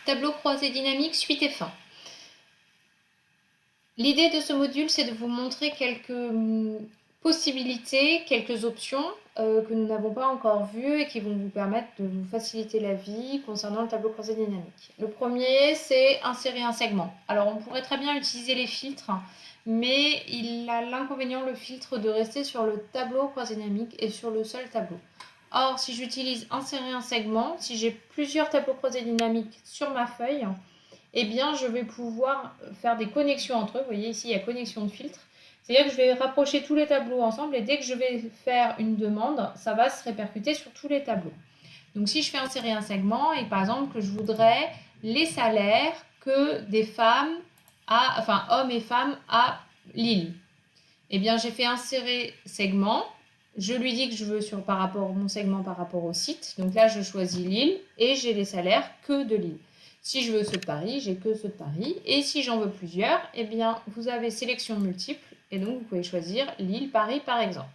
Tableau croisé dynamique, suite et fin. L'idée de ce module, c'est de vous montrer quelques possibilités, quelques options que nous n'avons pas encore vues et qui vont vous permettre de vous faciliter la vie concernant le tableau croisé dynamique. Le premier, c'est insérer un segment. Alors, on pourrait très bien utiliser les filtres, mais il a l'inconvénient, le filtre, de rester sur le tableau croisé dynamique et sur le seul tableau. Or, si j'utilise insérer un segment, si j'ai plusieurs tableaux croisés dynamiques sur ma feuille, eh bien, je vais pouvoir faire des connexions entre eux. Vous voyez ici, il y a connexion de filtres. C'est-à-dire que je vais rapprocher tous les tableaux ensemble et dès que je vais faire une demande, ça va se répercuter sur tous les tableaux. Donc, si je fais insérer un segment et par exemple que je voudrais les salaires que des femmes, hommes et femmes à Lille, eh bien, j'ai fait insérer segment. Je lui dis que je veux par rapport mon segment par rapport au site. Donc là, je choisis Lille et j'ai les salaires que de Lille. Si je veux ceux de Paris, j'ai que ceux de Paris. Et si j'en veux plusieurs, eh bien, vous avez sélection multiple. Et donc, vous pouvez choisir Lille, Paris, par exemple.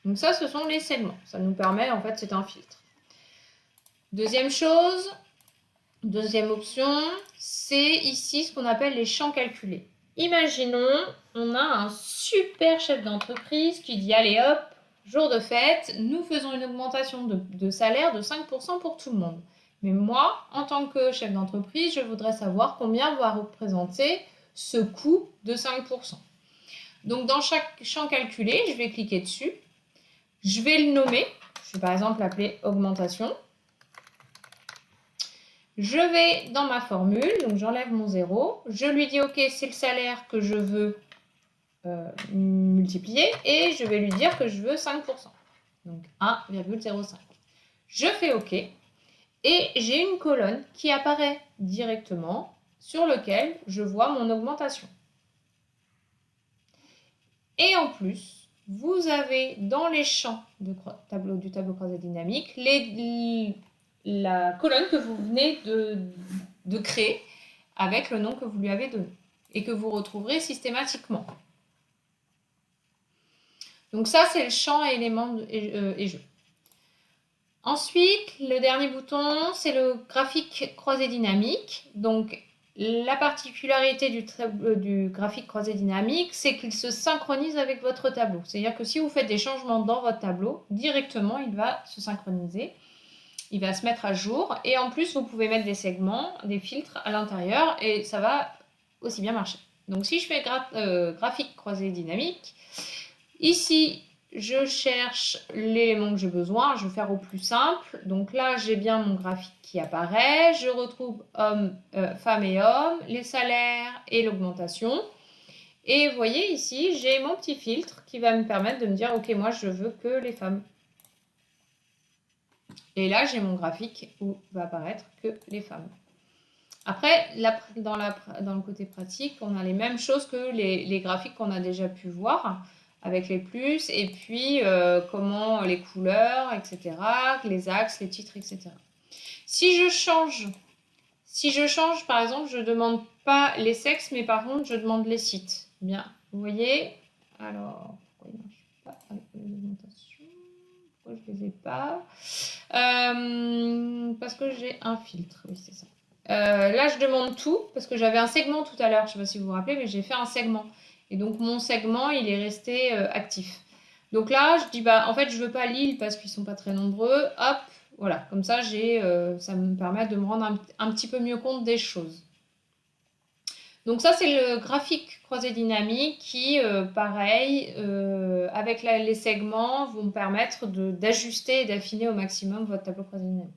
Donc ça, ce sont les segments. Ça nous permet, en fait, c'est un filtre. Deuxième chose, deuxième option, c'est ici ce qu'on appelle les champs calculés. Imaginons, on a un super chef d'entreprise qui dit « Allez hop, jour de fête, nous faisons une augmentation de salaire de 5% pour tout le monde. » Mais moi, en tant que chef d'entreprise, je voudrais savoir combien va représenter ce coût de 5%. Donc, dans chaque champ calculé, je vais cliquer dessus. Je vais le nommer. Je vais par exemple l'appeler « Augmentation ». Je vais dans ma formule, donc j'enlève mon 0. Je lui dis « Ok, c'est le salaire que je veux multiplier » et je vais lui dire que je veux 5%. Donc 1,05. Je fais OK. Et j'ai une colonne qui apparaît directement sur laquelle je vois mon augmentation. Et en plus, vous avez dans les champs du tableau croisé dynamique la colonne que vous venez de créer avec le nom que vous lui avez donné et que vous retrouverez systématiquement. Donc ça, c'est le champ éléments et jeux. Ensuite, le dernier bouton, c'est le graphique croisé dynamique. Donc, la particularité du graphique croisé dynamique, c'est qu'il se synchronise avec votre tableau. C'est-à-dire que si vous faites des changements dans votre tableau, directement, il va se synchroniser. Il va se mettre à jour. Et en plus, vous pouvez mettre des segments, des filtres à l'intérieur et ça va aussi bien marcher. Donc, si je fais graphique croisé dynamique, ici, je cherche l'élément que j'ai besoin, je vais faire au plus simple. Donc là, j'ai bien mon graphique qui apparaît. Je retrouve femmes et hommes, les salaires et l'augmentation. Et vous voyez ici, j'ai mon petit filtre qui va me permettre de me dire « Ok, moi, je veux que les femmes ». Et là, j'ai mon graphique où va apparaître que les femmes. Après, dans le côté pratique, on a les mêmes choses que les graphiques qu'on a déjà pu voir, avec les plus, et puis comment les couleurs, etc., les axes, les titres, etc. Si je change, par exemple, je ne demande pas les sexes, mais par contre, je demande les sites. Bien, vous voyez. Alors, pourquoi il ne marche pas avec les augmentations? Pourquoi je ne les ai pas? Parce que j'ai un filtre, oui, c'est ça. Là, je demande tout, parce que j'avais un segment tout à l'heure, je ne sais pas si vous vous rappelez, mais j'ai fait un segment. Et donc, mon segment, il est resté actif. Donc là, je dis, en fait, je ne veux pas Lille parce qu'ils ne sont pas très nombreux. Hop, voilà, comme ça, ça me permet de me rendre un petit peu mieux compte des choses. Donc ça, c'est le graphique croisé dynamique qui, pareil, avec les segments, vont me permettre d'ajuster et d'affiner au maximum votre tableau croisé dynamique.